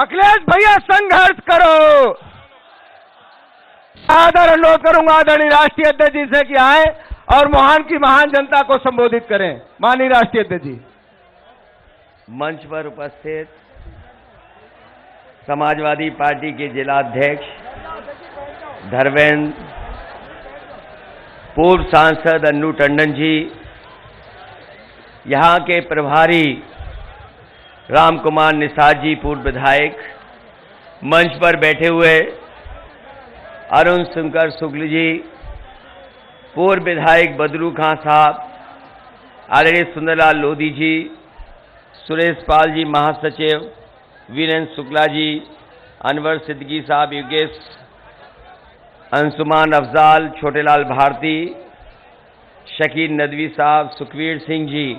अखिलेश भैया संघर्ष करो। आदर अनुरोध करूंगा आदरणीय राष्ट्रीय अध्यक्ष जी से कि आए और मोहान की महान जनता को संबोधित करें। माननीय राष्ट्रीय अध्यक्ष जी। मंच पर उपस्थित समाजवादी पार्टी के जिला अध्यक्ष धर्मेंद्र, पूर्व सांसद अन्नू टंडन जी, यहाँ के प्रभारी राम कुमार निषाद जी, पूर्व विधायक, मंच पर बैठे हुए अरुण शंकर शुक्ल जी, पूर्व विधायक बदरू खां साहब, आदरणीय सुंदरलाल लोधी जी, सुरेश पाल जी महासचिव, वीरेंद्र शुक्ला जी, अनवर सिद्दीकी साहब, योगेश, अंशुमान अफजाल, छोटेलाल भारती, शकील नदवी साहब, सुखवीर सिंह जी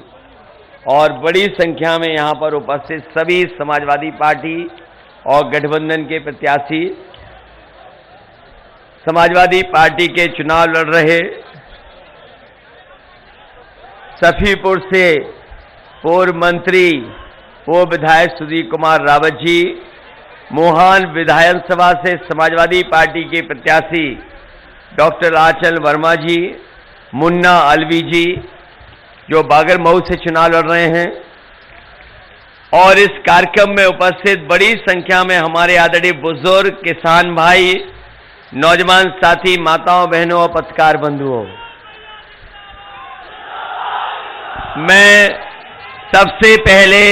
और बड़ी संख्या में यहाँ पर उपस्थित सभी समाजवादी पार्टी और गठबंधन के प्रत्याशी, समाजवादी पार्टी के चुनाव लड़ रहे सफीपुर से पूर्व मंत्री, पूर्व विधायक सुधीर कुमार रावत जी, मोहान विधानसभा से समाजवादी पार्टी के प्रत्याशी डॉक्टर आंचल वर्मा जी, मुन्ना अलवी जी जो बागरमऊ से चुनाव लड़ रहे हैं, और इस कार्यक्रम में उपस्थित बड़ी संख्या में हमारे आदरणीय बुजुर्ग, किसान भाई, नौजवान साथी, माताओं, बहनों और पत्रकार बंधुओं, मैं सबसे पहले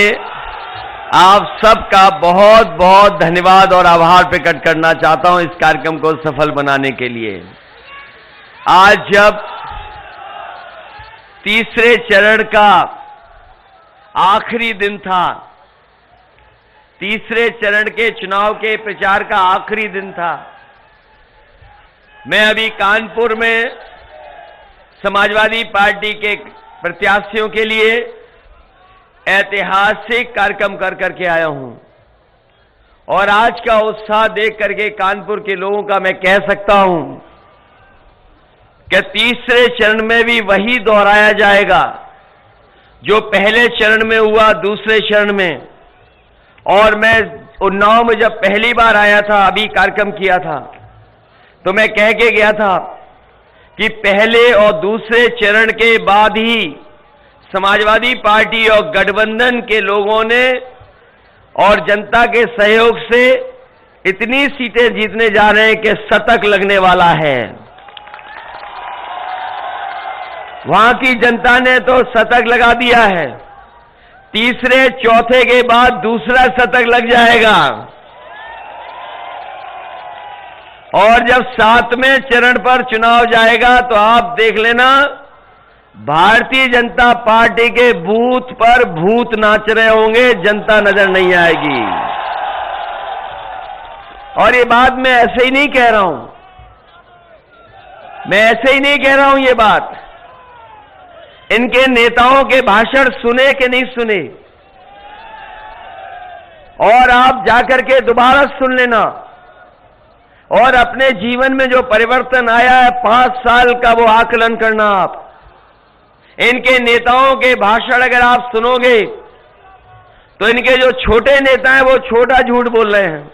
आप सबका बहुत बहुत धन्यवाद और आभार प्रकट करना चाहता हूं इस कार्यक्रम को सफल बनाने के लिए। आज जब तीसरे चरण का आखिरी दिन था, तीसरे चरण के चुनाव के प्रचार का आखिरी दिन था, मैं अभी कानपुर में समाजवादी पार्टी के प्रत्याशियों के लिए ऐतिहासिक कार्यक्रम कर करके आया हूं, और आज का उत्साह देख करके कानपुर के लोगों का मैं कह सकता हूं कि तीसरे चरण में भी वही दोहराया जाएगा जो पहले चरण में हुआ, दूसरे चरण में। और मैं उन्नाव में जब पहली बार आया था, अभी कार्यक्रम किया था, तो मैं कह के गया था कि पहले और दूसरे चरण के बाद ही समाजवादी पार्टी और गठबंधन के लोगों ने और जनता के सहयोग से इतनी सीटें जीतने जा रहे हैं कि शतक लगने वाला है। वहां की जनता ने तो शतक लगा दिया है, तीसरे चौथे के बाद दूसरा शतक लग जाएगा, और जब 7वें चरण पर चुनाव जाएगा तो आप देख लेना, भारतीय जनता पार्टी के बूथ पर भूत नाच रहे होंगे, जनता नजर नहीं आएगी। और ये बात मैं ऐसे ही नहीं कह रहा हूं, मैं ऐसे ही नहीं कह रहा हूं ये बात। इनके नेताओं के भाषण सुने कि नहीं सुने, और आप जाकर के दोबारा सुन लेना, और अपने जीवन में जो परिवर्तन आया है 5 साल का वो आकलन करना। आप इनके नेताओं के भाषण अगर आप सुनोगे तो इनके जो छोटे नेता हैं वो छोटा झूठ बोल रहे हैं,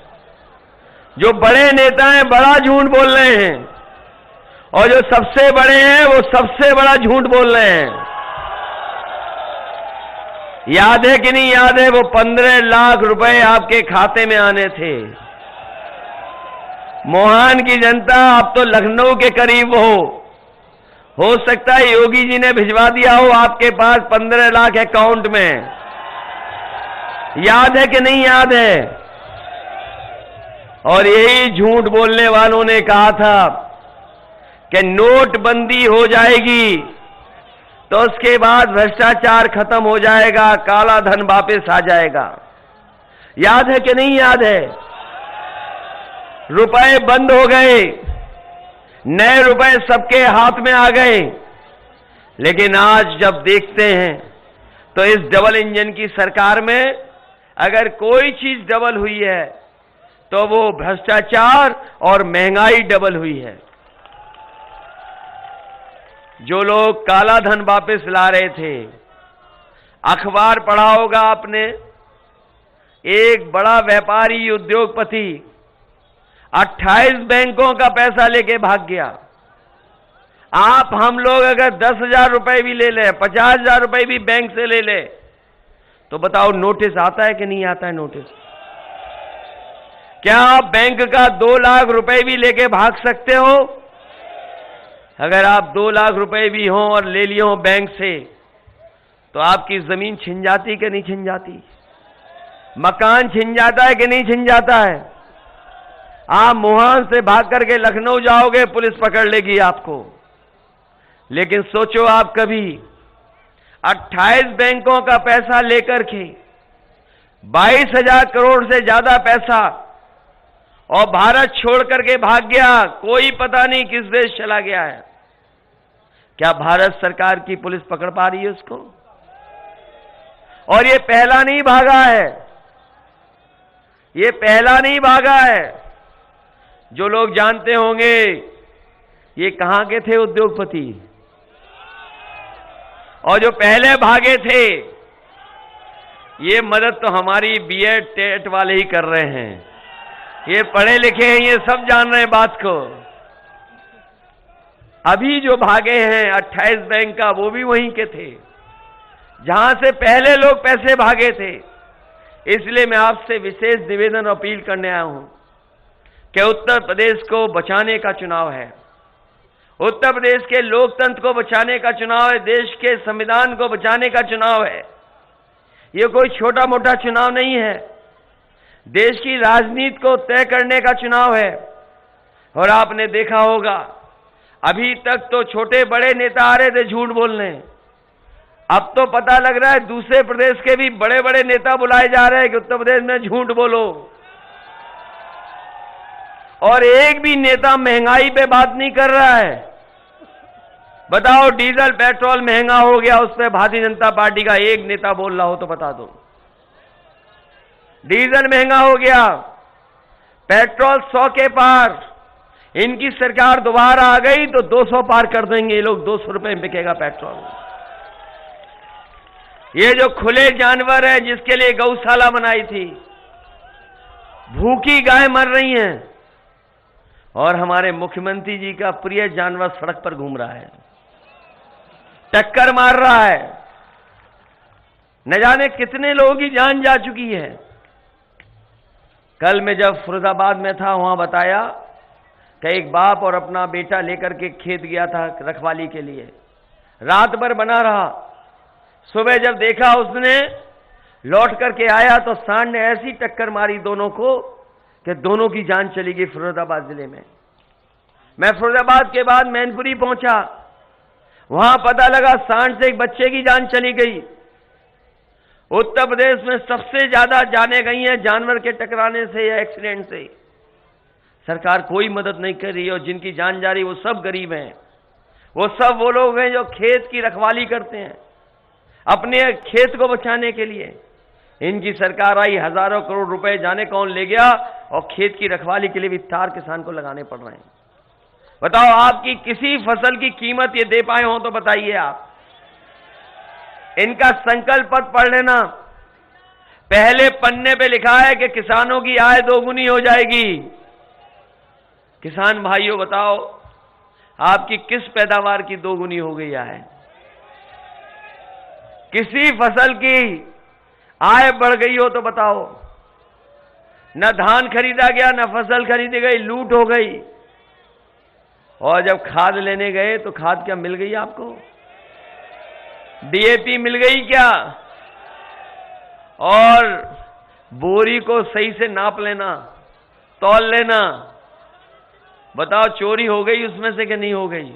जो बड़े नेता हैं बड़ा झूठ बोल रहे हैं, और जो सबसे बड़े हैं वो सबसे बड़ा झूठ बोल रहे हैं। याद है कि नहीं याद है, वो 15 लाख रुपए आपके खाते में आने थे। मोहान की जनता अब तो लखनऊ के करीब हो सकता है योगी जी ने भिजवा दिया हो आपके पास 15 लाख अकाउंट में। याद है कि नहीं याद है? और यही झूठ बोलने वालों ने कहा था कि नोटबंदी हो जाएगी तो उसके बाद भ्रष्टाचार खत्म हो जाएगा, काला धन वापस आ जाएगा। याद है कि नहीं याद है? रुपए बंद हो गए, नए रुपए सबके हाथ में आ गए, लेकिन आज जब देखते हैं तो इस डबल इंजन की सरकार में अगर कोई चीज डबल हुई है तो वो भ्रष्टाचार और महंगाई डबल हुई है। जो लोग काला धन वापस ला रहे थे, अखबार पढ़ा होगा आपने, एक बड़ा व्यापारी उद्योगपति 28 बैंकों का पैसा लेके भाग गया। आप हम लोग अगर 10,000 रुपए भी ले लें, 50,000 रुपए भी बैंक से ले लें, तो बताओ नोटिस आता है कि नहीं आता है नोटिस? क्या आप बैंक का 2 लाख रुपए भी लेके भाग सकते हो? अगर आप 2 लाख रुपए भी हों और ले लिए हों बैंक से, तो आपकी जमीन छिन जाती कि नहीं छिन जाती? मकान छिन जाता है कि नहीं छिन जाता है? आप मुहान से भाग करके लखनऊ जाओगे, पुलिस पकड़ लेगी आपको। लेकिन सोचो आप कभी 28 बैंकों का पैसा लेकर के 22,000 करोड़ से ज्यादा पैसा और भारत छोड़ करके भाग गया, कोई पता नहीं किस देश चला गया है। क्या भारत सरकार की पुलिस पकड़ पा रही है उसको? और ये पहला नहीं भागा है, ये पहला नहीं भागा है। जो लोग जानते होंगे ये कहां के थे उद्योगपति, और जो पहले भागे थे ये मदद तो हमारी बीएड टेट वाले ही कर रहे हैं। ये पढ़े लिखे हैं, ये सब जान रहे हैं बात को। अभी जो भागे हैं 28 बैंक का, वो भी वहीं के थे जहां से पहले लोग पैसे भागे थे। इसलिए मैं आपसे विशेष निवेदन अपील करने आया हूं कि उत्तर प्रदेश को बचाने का चुनाव है, उत्तर प्रदेश के लोकतंत्र को बचाने का चुनाव है, देश के संविधान को बचाने का चुनाव है। ये कोई छोटा मोटा चुनाव नहीं है, देश की राजनीति को तय करने का चुनाव है। और आपने देखा होगा अभी तक तो छोटे बड़े नेता आ रहे थे झूठ बोलने, अब तो पता लग रहा है दूसरे प्रदेश के भी बड़े बड़े नेता बुलाए जा रहे हैं कि उत्तर प्रदेश में झूठ बोलो। और एक भी नेता महंगाई पे बात नहीं कर रहा है। बताओ डीजल पेट्रोल महंगा हो गया, उस पर भारतीय जनता पार्टी का एक नेता बोल रहा हो तो बता दो। डीजल महंगा हो गया, पेट्रोल 100 के पार, इनकी सरकार दोबारा आ गई तो 200 पार कर देंगे ये लोग, 200 रुपए में बिकेगा पेट्रोल। ये जो खुले जानवर है जिसके लिए गौशाला बनाई थी, भूखी गाय मर रही हैं और हमारे मुख्यमंत्री जी का प्रिय जानवर सड़क पर घूम रहा है, टक्कर मार रहा है। न जाने कितने लोगों की जान जा चुकी है। कल मैं जब फिरोजाबाद में था वहां बताया कि एक बाप और अपना बेटा लेकर के खेत गया था रखवाली के लिए, रात भर बना रहा। सुबह जब देखा उसने, लौट करके आया तो सांड ने ऐसी टक्कर मारी दोनों को कि दोनों की जान चली गई फिरोजाबाद जिले में। मैं फिरोजाबाद के बाद मैनपुरी पहुंचा, वहां पता लगा सांड से एक बच्चे की जान चली गई। उत्तर प्रदेश में सबसे ज्यादा जाने गई हैं जानवर के टकराने से या एक्सीडेंट से। सरकार कोई मदद नहीं कर रही, और जिनकी जान जा रही वो सब गरीब हैं, वो सब वो लोग हैं जो खेत की रखवाली करते हैं अपने खेत को बचाने के लिए। इनकी सरकार आई, हजारों करोड़ रुपए जाने कौन ले गया, और खेत की रखवाली के लिए भी तार किसान को लगाने पड़ रहे हैं। बताओ आपकी किसी फसल की कीमत ये दे पाए हो तो बताइए आप। इनका संकल्प पत्र पढ़ लेना, पहले पन्ने पे लिखा है कि किसानों की आय दोगुनी हो जाएगी। किसान भाइयों बताओ आपकी किस पैदावार की दोगुनी हो गई आय? किसी फसल की आय बढ़ गई हो तो बताओ। न धान खरीदा गया, न फसल खरीदी गई, लूट हो गई। और जब खाद लेने गए तो खाद क्या मिल गई आपको? डीएपी मिल गई क्या? और बोरी को सही से नाप लेना, तौल लेना। बताओ चोरी हो गई उसमें से कि नहीं हो गई?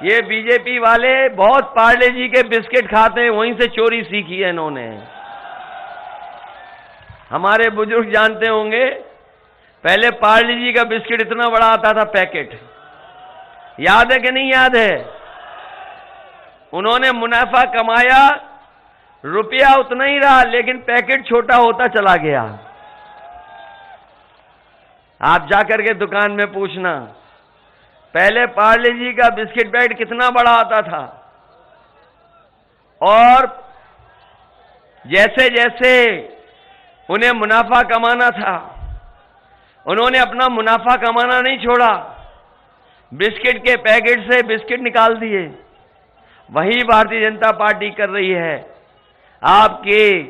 ये बीजेपी वाले बहुत पार्ले जी के बिस्किट खाते हैं, वहीं से चोरी सीखी है इन्होंने। हमारे बुजुर्ग जानते होंगे, पहले पार्ले जी का बिस्किट इतना बड़ा आता था पैकेट, याद है कि नहीं याद है? उन्होंने मुनाफा कमाया, रुपया उतना ही रहा, लेकिन पैकेट छोटा होता चला गया। आप जाकर के दुकान में पूछना, पहले पार्ले जी का बिस्किट पैकेट कितना बड़ा आता था, और जैसे जैसे उन्हें मुनाफा कमाना था, उन्होंने अपना मुनाफा कमाना नहीं छोड़ा। बिस्किट के पैकेट से बिस्किट निकाल दिए। वही भारतीय जनता पार्टी कर रही है। आपके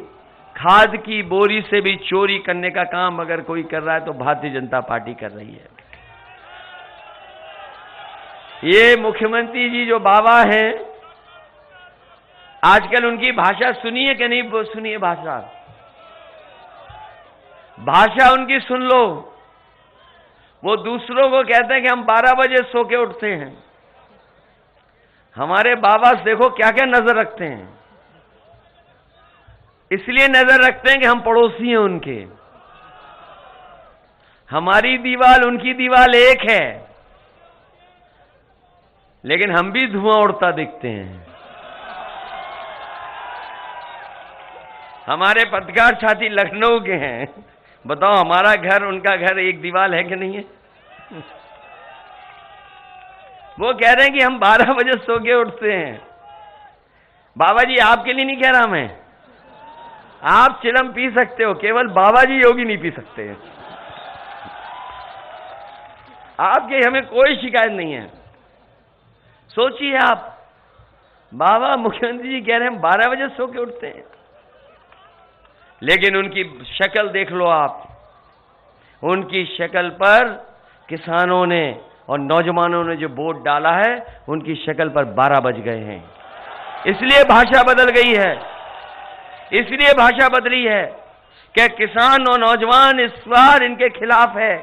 खाद की बोरी से भी चोरी करने का काम अगर कोई कर रहा है तो भारतीय जनता पार्टी कर रही है। ये मुख्यमंत्री जी जो बाबा हैं, आजकल उनकी भाषा सुनिए कि नहीं सुनिए? भाषा उनकी सुन लो। वो दूसरों को कहते हैं कि हम 12 बजे सो के उठते हैं। हमारे बाबा देखो क्या क्या नजर रखते हैं। इसलिए नजर रखते हैं कि हम पड़ोसी हैं उनके। हमारी दीवार उनकी दीवार एक है, लेकिन हम भी धुआं उड़ता दिखते हैं। हमारे पत्रकार साथी लखनऊ के हैं, बताओ हमारा घर उनका घर एक दीवार है कि नहीं है? वो कह रहे हैं कि हम 12 बजे सो के उठते हैं। बाबा जी आपके लिए नहीं कह रहा मैं, आप चिलम पी सकते हो, केवल बाबा जी योगी नहीं पी सकते। आपके हमें कोई शिकायत नहीं है। सोचिए आप, बाबा मुख्यमंत्री जी कह रहे हैं हम 12 बजे सो के उठते हैं, लेकिन उनकी शक्ल देख लो आप। उनकी शक्ल पर किसानों ने और नौजवानों ने जो वोट डाला है, उनकी शक्ल पर 12 बज गए हैं। इसलिए भाषा बदल गई है, इसलिए भाषा बदली है कि किसान और नौजवान इस बार इनके खिलाफ है।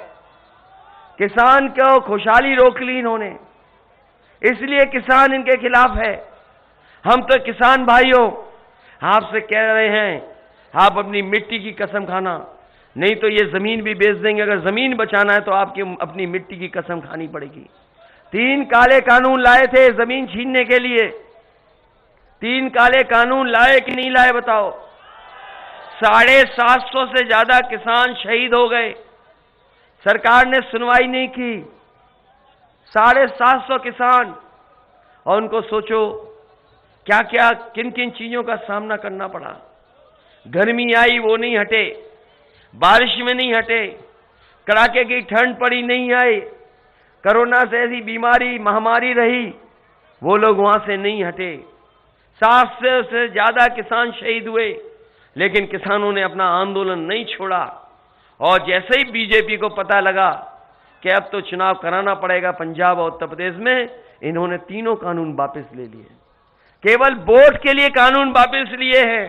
किसान को खुशहाली रोक ली इन्होंने, इसलिए किसान इनके खिलाफ है। हम तो किसान भाइयों आपसे कह रहे हैं, आप अपनी मिट्टी की कसम खाना, नहीं तो ये जमीन भी बेच देंगे। अगर जमीन बचाना है तो आपकी अपनी मिट्टी की कसम खानी पड़ेगी। 3 काले कानून लाए थे जमीन छीनने के लिए। 3 काले कानून लाए कि नहीं लाए बताओ? 750 से ज्यादा किसान शहीद हो गए, सरकार ने सुनवाई नहीं की। 750 किसान, और उनको सोचो क्या क्या किन किन चीजों का सामना करना पड़ा। गर्मी आई वो नहीं हटे, बारिश में नहीं हटे, कड़ाके की ठंड पड़ी नहीं आई, कोरोना से ऐसी बीमारी महामारी रही, वो लोग वहां से नहीं हटे। 700 से ज्यादा किसान शहीद हुए, लेकिन किसानों ने अपना आंदोलन नहीं छोड़ा। और जैसे ही बीजेपी को पता लगा कि अब तो चुनाव कराना पड़ेगा पंजाब और उत्तर प्रदेश में, इन्होंने तीनों कानून वापस ले लिए। केवल वोट के लिए कानून वापस लिए हैं,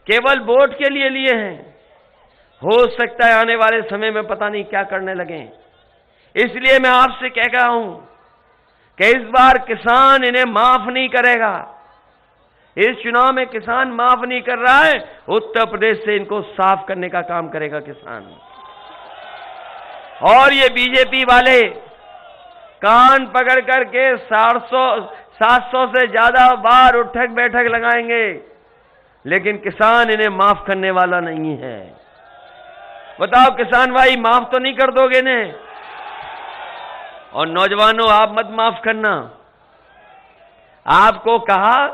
केवल वोट के लिए लिए हैं। हो सकता है आने वाले समय में पता नहीं क्या करने लगे। इसलिए मैं आपसे कह रहा हूं कि इस बार किसान इन्हें माफ नहीं करेगा। इस चुनाव में किसान माफ नहीं कर रहा है, उत्तर प्रदेश से इनको साफ करने का काम करेगा किसान। और ये बीजेपी वाले कान पकड़ करके 700 से ज्यादा बार उठक बैठक लगाएंगे, लेकिन किसान इन्हें माफ करने वाला नहीं है। बताओ किसान भाई, माफ तो नहीं कर दोगे ने? और नौजवानों आप मत माफ करना। आपको कहा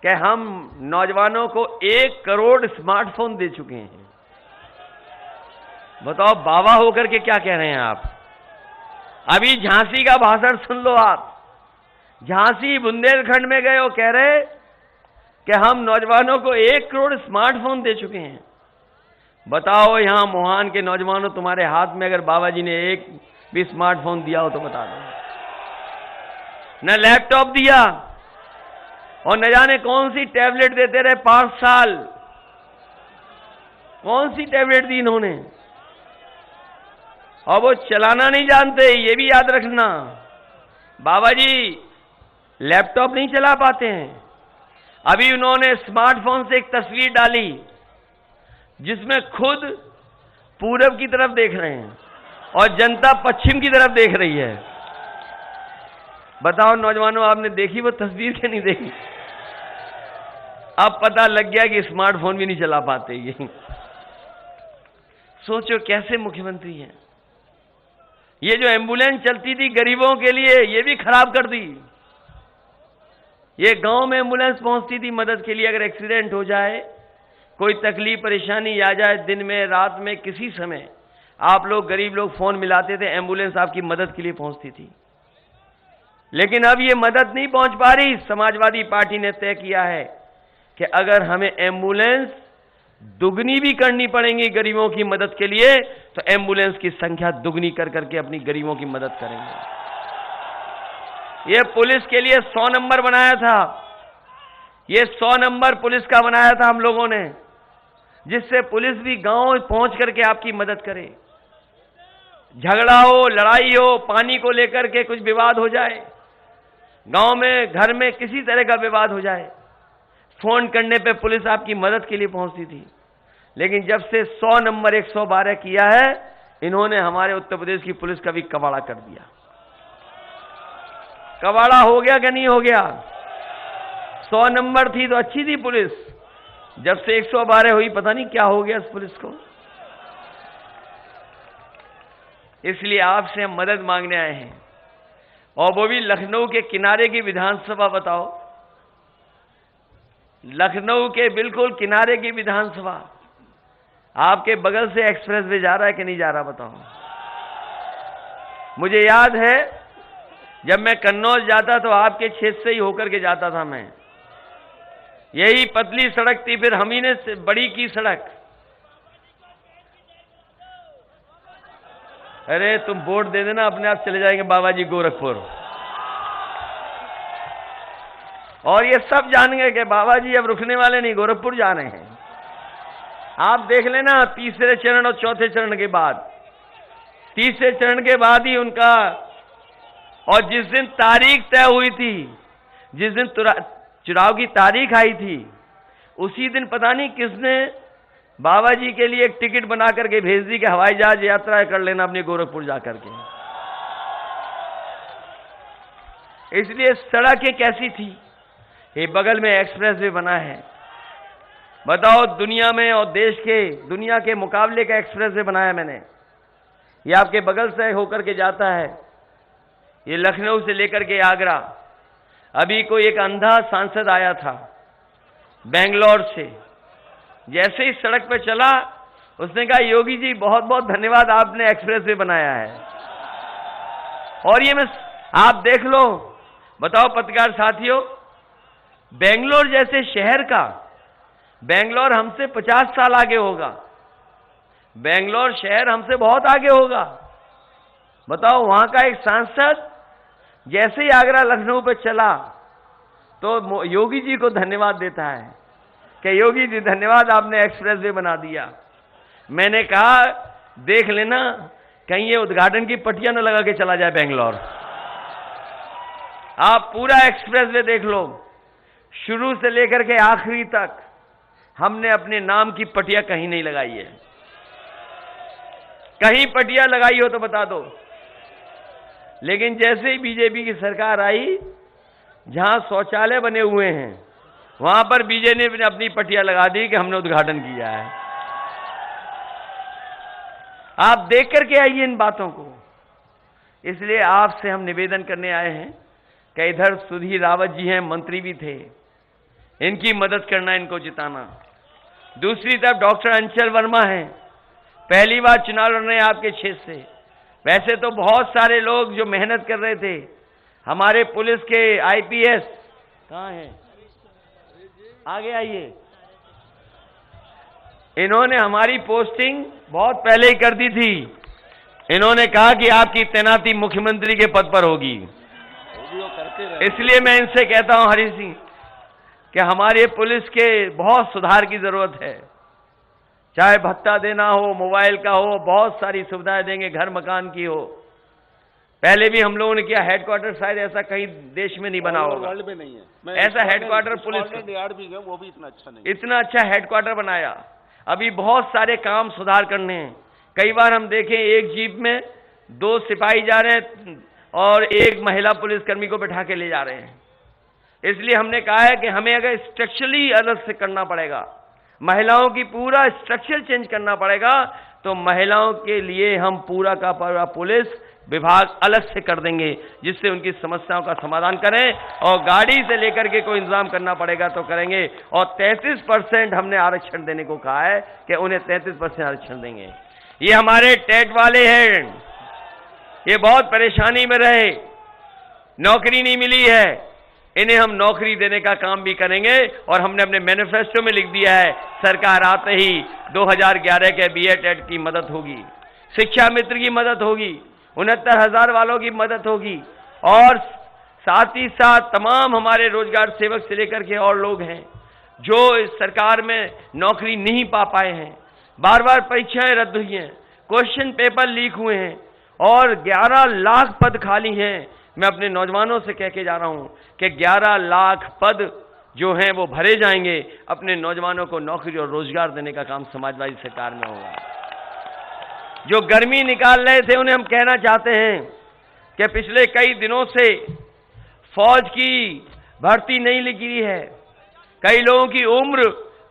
कि हम नौजवानों को 1 करोड़ स्मार्टफोन दे चुके हैं। बताओ बाबा होकर के क्या कह रहे हैं आप? अभी झांसी का भाषण सुन लो आप। झांसी बुंदेलखंड में गए और कह रहे कि हम नौजवानों को 1 करोड़ स्मार्टफोन दे चुके हैं। बताओ यहां मोहान के नौजवानों, तुम्हारे हाथ में अगर बाबा जी ने एक भी स्मार्टफोन दिया हो तो बता दो। न लैपटॉप दिया, और न जाने कौन सी टैबलेट देते रहे 5 साल। कौन सी टैबलेट दी इन्होंने? और वो चलाना नहीं जानते, ये भी याद रखना। बाबा जी लैपटॉप नहीं चला पाते हैं। अभी उन्होंने स्मार्टफोन से एक तस्वीर डाली जिसमें खुद पूरब की तरफ देख रहे हैं और जनता पश्चिम की तरफ देख रही है। बताओ नौजवानों, आपने देखी वो तस्वीर क्या नहीं देखी? अब पता लग गया कि स्मार्टफोन भी नहीं चला पाते ये। सोचो कैसे मुख्यमंत्री हैं। ये जो एम्बुलेंस चलती थी गरीबों के लिए, ये भी खराब कर दी। ये गांव में एम्बुलेंस पहुंचती थी मदद के लिए, अगर एक्सीडेंट हो जाए कोई तकलीफ परेशानी आ जाए, दिन में रात में किसी समय आप लोग गरीब लोग फोन मिलाते थे, एम्बुलेंस आपकी मदद के लिए पहुंचती थी। लेकिन अब ये मदद नहीं पहुंच पा रही। समाजवादी पार्टी ने तय किया है कि अगर हमें एम्बुलेंस दुगनी भी करनी पड़ेगी गरीबों की मदद के लिए, तो एम्बुलेंस की संख्या दुगनी कर करके अपनी गरीबों की मदद करेंगे। ये पुलिस के लिए 100 नंबर बनाया था, ये 100 नंबर पुलिस का बनाया था हम लोगों ने, जिससे पुलिस भी गांव पहुंच करके आपकी मदद करे। झगड़ा हो, लड़ाई हो, पानी को लेकर के कुछ विवाद हो जाए, गांव में घर में किसी तरह का विवाद हो जाए, फोन करने पे पुलिस आपकी मदद के लिए पहुंचती थी। लेकिन जब से 100 नंबर 112 किया है, इन्होंने हमारे उत्तर प्रदेश की पुलिस का भी कबाड़ा कर दिया। कबाड़ा हो गया कि नहीं हो गया? 100 नंबर थी तो अच्छी थी पुलिस, जब से 112 हुई पता नहीं क्या हो गया इस पुलिस को। इसलिए आपसे हम मदद मांगने आए हैं, और वो भी लखनऊ के किनारे की विधानसभा। बताओ, लखनऊ के बिल्कुल किनारे की विधानसभा, आपके बगल से एक्सप्रेस वे जा रहा है कि नहीं जा रहा? बताओ। मुझे याद है जब मैं कन्नौज जाता तो आपके क्षेत्र से ही होकर के जाता था मैं। यही पतली सड़क थी, फिर हम ही ने बड़ी की सड़क। अरे तुम वोट दे देना, अपने आप चले जाएंगे बाबा जी गोरखपुर। और ये सब जान गए कि बाबा जी अब रुकने वाले नहीं, गोरखपुर जा रहे हैं। आप देख लेना, तीसरे चरण और चौथे चरण के बाद, तीसरे चरण के बाद ही उनका, और जिस दिन तारीख तय हुई थी, जिस दिन चुनाव की तारीख आई थी, उसी दिन पता नहीं किसने बाबा जी के लिए एक टिकट बना करके भेज दी कि हवाई जहाज यात्रा कर लेना अपने गोरखपुर जाकर के। इसलिए सड़कें कैसी थी, ये बगल में एक्सप्रेस वे बना है। बताओ, दुनिया में और देश के, दुनिया के मुकाबले का एक्सप्रेस वे बनाया मैंने। ये आपके बगल से होकर के जाता है, ये लखनऊ से लेकर के आगरा। अभी कोई एक अंधा सांसद आया था बेंगलोर से, जैसे ही सड़क पे चला उसने कहा, योगी जी बहुत बहुत धन्यवाद, आपने एक्सप्रेस वे बनाया है। और ये आप देख लो। बताओ पत्रकार साथियों, बेंगलोर जैसे शहर का, बेंगलोर हमसे 50 साल आगे होगा, बेंगलोर शहर हमसे बहुत आगे होगा। बताओ, वहां का एक सांसद जैसे ही आगरा लखनऊ पे चला तो योगी जी को धन्यवाद देता है कि योगी जी धन्यवाद, आपने एक्सप्रेस वे बना दिया। मैंने कहा देख लेना कहीं ये उद्घाटन की पट्टियां न लगा के चला जाए बेंगलोर। आप पूरा एक्सप्रेस वे देख लो, शुरू से लेकर के आखिरी तक हमने अपने नाम की पट्टियां कहीं नहीं लगाई है। कहीं पट्टियां लगाई हो तो बता दो। लेकिन जैसे ही बीजेपी की सरकार आई, जहां शौचालय बने हुए हैं वहां पर बीजेपी ने अपनी पट्टियां लगा दी कि हमने उद्घाटन किया है। आप देख करके आइए इन बातों को। इसलिए आपसे हम निवेदन करने आए हैं कि इधर सुधीर रावत जी हैं, मंत्री भी थे, इनकी मदद करना, इनको जिताना। दूसरी तरफ डॉक्टर अंचल वर्मा हैं, पहली बार चुनाव लड़ रहे हैं आपके क्षेत्र से। वैसे तो बहुत सारे लोग जो मेहनत कर रहे थे, हमारे पुलिस के आईपीएस कहां हैं, आगे आइए। इन्होंने हमारी पोस्टिंग बहुत पहले ही कर दी थी। इन्होंने कहा कि आपकी तैनाती मुख्यमंत्री के पद पर होगी। इसलिए मैं इनसे कहता हूं, हरि सिंह, कि हमारे पुलिस के बहुत सुधार की जरूरत है। चाहे भत्ता देना हो, मोबाइल का हो, बहुत सारी सुविधाएं देंगे, घर मकान की हो। पहले भी हम लोगों ने किया। हेडक्वार्टर शायद ऐसा कहीं देश में नहीं बना होगा, वर्ल्ड में नहीं है ऐसा हेडक्वार्टर पुलिस यार्ड भी है, वो भी इतना अच्छा नहीं, इतना अच्छा हेडक्वार्टर बनाया। अभी बहुत सारे काम सुधार करने हैं। कई बार हम देखें एक जीप में 2 सिपाही जा रहे हैं और एक महिला पुलिसकर्मी को बैठा के ले जा रहे हैं। इसलिए हमने कहा है कि हमें अगर स्ट्रक्चरली अलग से करना पड़ेगा, महिलाओं की पूरा स्ट्रक्चर चेंज करना पड़ेगा, तो महिलाओं के लिए हम पूरा का पूरा पुलिस विभाग अलग से कर देंगे, जिससे उनकी समस्याओं का समाधान करें, और गाड़ी से लेकर के कोई इंतजाम करना पड़ेगा तो करेंगे। और 33% हमने आरक्षण देने को कहा है कि उन्हें 33% आरक्षण देंगे। ये हमारे टेट वाले हैं, ये बहुत परेशानी में रहे, नौकरी नहीं मिली है, इन्हें हम नौकरी देने का काम भी करेंगे। और हमने अपने मैनिफेस्टो में लिख दिया है, सरकार आते ही 2011 के बीए टेट की मदद होगी, शिक्षा मित्र की मदद होगी, 69,000 वालों की मदद होगी, और साथ ही साथ तमाम हमारे रोजगार सेवक से लेकर के और लोग हैं जो इस सरकार में नौकरी नहीं पा पाए हैं, बार बार परीक्षाएं रद्द हुई हैं, क्वेश्चन पेपर लीक हुए हैं, और 11 लाख पद खाली हैं। मैं अपने नौजवानों से कह के जा रहा हूं कि 11 लाख पद जो हैं वो भरे जाएंगे। अपने नौजवानों को नौकरी और रोजगार देने का काम समाजवादी सरकार में होगा। जो गर्मी निकाल रहे थे उन्हें हम कहना चाहते हैं कि पिछले कई दिनों से फौज की भर्ती नहीं लिखी है, कई लोगों की उम्र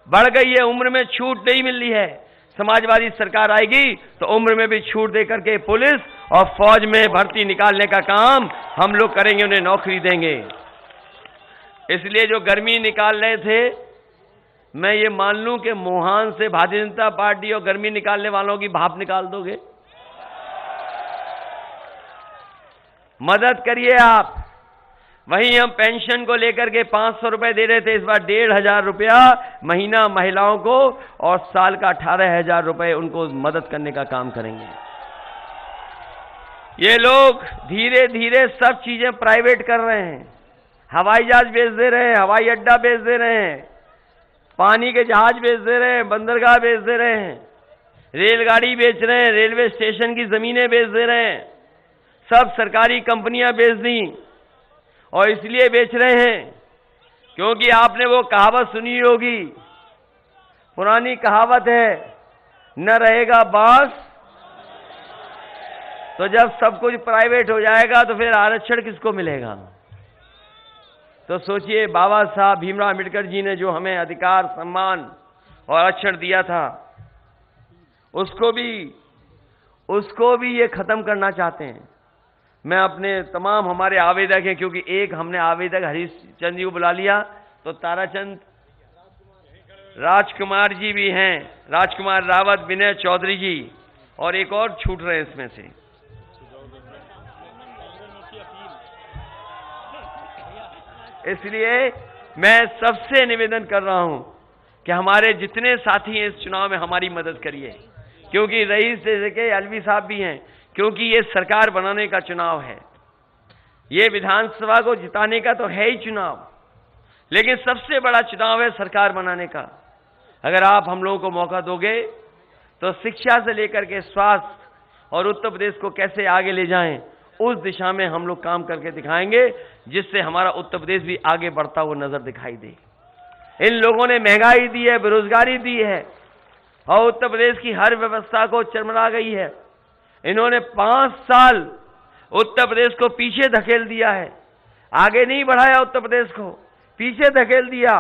बढ़ गई है, उम्र में छूट नहीं मिल रही है। समाजवादी सरकार आएगी तो उम्र में भी छूट देकर के पुलिस और फौज में भर्ती निकालने का काम हम लोग करेंगे, उन्हें नौकरी देंगे। इसलिए जो गर्मी निकाल रहे थे, मैं ये मान लूं कि मोहान से भारतीय जनता पार्टी और गर्मी निकालने वालों की भाप निकाल दोगे। मदद करिए आप। वहीं हम पेंशन को लेकर के 500 रुपए दे रहे थे, इस बार 1,500 रुपया महीना महिलाओं को और साल का 18,000 रुपए उनको मदद करने का काम करेंगे। ये लोग धीरे धीरे सब चीजें प्राइवेट कर रहे हैं, हवाई जहाज बेच दे रहे हैं, हवाई अड्डा बेच दे रहे हैं, पानी के जहाज बेच दे रहे हैं, बंदरगाह बेच दे रहे हैं, रेलगाड़ी बेच रहे हैं, रेलवे स्टेशन की जमीनें बेच दे रहे हैं, सब सरकारी कंपनियां बेच दी। और इसलिए बेच रहे हैं क्योंकि आपने वो कहावत सुनी होगी, पुरानी कहावत है, न रहेगा बांस तो जब सब कुछ प्राइवेट हो जाएगा तो फिर आरक्षण किसको मिलेगा। तो सोचिए, बाबा साहब भीमराव अम्बेडकर जी ने जो हमें अधिकार, सम्मान और आरक्षण दिया था, उसको भी ये खत्म करना चाहते हैं। मैं अपने तमाम हमारे आवेदक हैं, क्योंकि एक हमने आवेदक हरीश चंद जी को बुला लिया, तो ताराचंद राजकुमार जी भी हैं, राजकुमार रावत, विनय चौधरी जी, और एक और छूट रहे हैं इसमें से। इसलिए मैं सबसे निवेदन कर रहा हूं कि हमारे जितने साथी हैं इस चुनाव में हमारी मदद करिए, क्योंकि रईस जैसे के अलवी साहब भी हैं, क्योंकि ये सरकार बनाने का चुनाव है, ये विधानसभा को जिताने का तो है ही चुनाव, लेकिन सबसे बड़ा चुनाव है सरकार बनाने का। अगर आप हम लोगों को मौका दोगे तो शिक्षा से लेकर के स्वास्थ्य और उत्तर प्रदेश को कैसे आगे ले जाएं, उस दिशा में हम लोग काम करके दिखाएंगे, जिससे हमारा उत्तर प्रदेश भी आगे बढ़ता हुआ नजर दिखाई दे। इन लोगों ने महंगाई दी है, बेरोजगारी दी है, और उत्तर प्रदेश की हर व्यवस्था को चरमरा गई है। इन्होंने 5 साल उत्तर प्रदेश को पीछे धकेल दिया है, आगे नहीं बढ़ाया, उत्तर प्रदेश को पीछे धकेल दिया।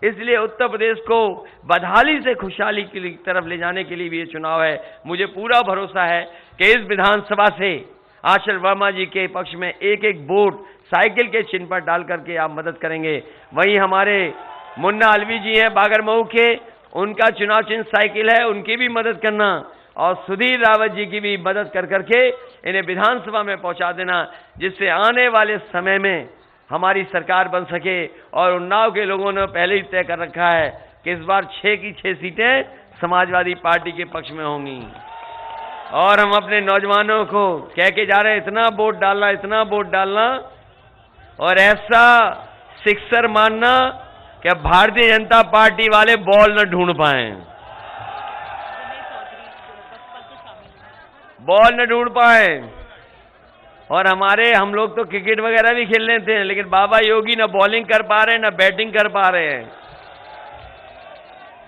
इसलिए उत्तर प्रदेश को बदहाली से खुशहाली की तरफ ले जाने के लिए भी ये चुनाव है। मुझे पूरा भरोसा है कि इस विधानसभा से आंचल वर्मा जी के पक्ष में एक एक वोट साइकिल के चिन्ह पर डाल करके आप मदद करेंगे। वहीं हमारे मुन्ना अलवी जी हैं बागरमऊ के, उनका चुनाव चिन्ह साइकिल है, उनकी भी मदद करना, और सुधीर रावत जी की भी मदद कर करके इन्हें विधानसभा में पहुंचा देना, जिससे आने वाले समय में हमारी सरकार बन सके। और उन्नाव के लोगों ने पहले ही तय कर रखा है कि इस बार 6 की 6 सीटें समाजवादी पार्टी के पक्ष में होंगी। और हम अपने नौजवानों को कह के जा रहे हैं, इतना वोट डालना, इतना वोट डालना, और ऐसा सिक्सर मारना कि भारतीय जनता पार्टी वाले बॉल न ढूंढ पाए, बॉल न ढूंढ पाए। और हम लोग तो क्रिकेट वगैरह भी खेल लेते हैं, लेकिन बाबा योगी न बॉलिंग कर पा रहे हैं न बैटिंग कर पा रहे हैं।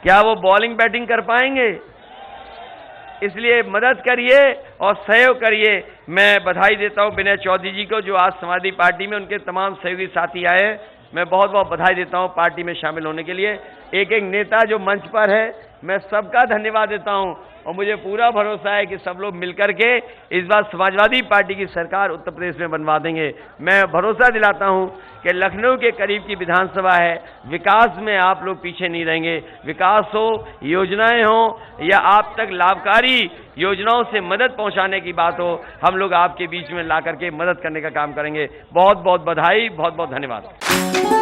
क्या वो बॉलिंग बैटिंग कर पाएंगे? इसलिए मदद करिए और सहयोग करिए। मैं बधाई देता हूं विनय चौधरी जी को, जो आज समाजवादी पार्टी में उनके तमाम सहयोगी साथी आए, मैं बहुत बहुत बधाई देता हूं पार्टी में शामिल होने के लिए। एक एक नेता जो मंच पर है, मैं सबका धन्यवाद देता हूं और मुझे पूरा भरोसा है कि सब लोग मिलकर के इस बार समाजवादी पार्टी की सरकार उत्तर प्रदेश में बनवा देंगे। मैं भरोसा दिलाता हूं कि लखनऊ के करीब की विधानसभा है, विकास में आप लोग पीछे नहीं रहेंगे। विकास हो, योजनाएं हो या आप तक लाभकारी योजनाओं से मदद पहुंचाने की बात हो, हम लोग आपके बीच में ला करके मदद करने का काम करेंगे। बहुत बहुत बधाई, बहुत बहुत धन्यवाद।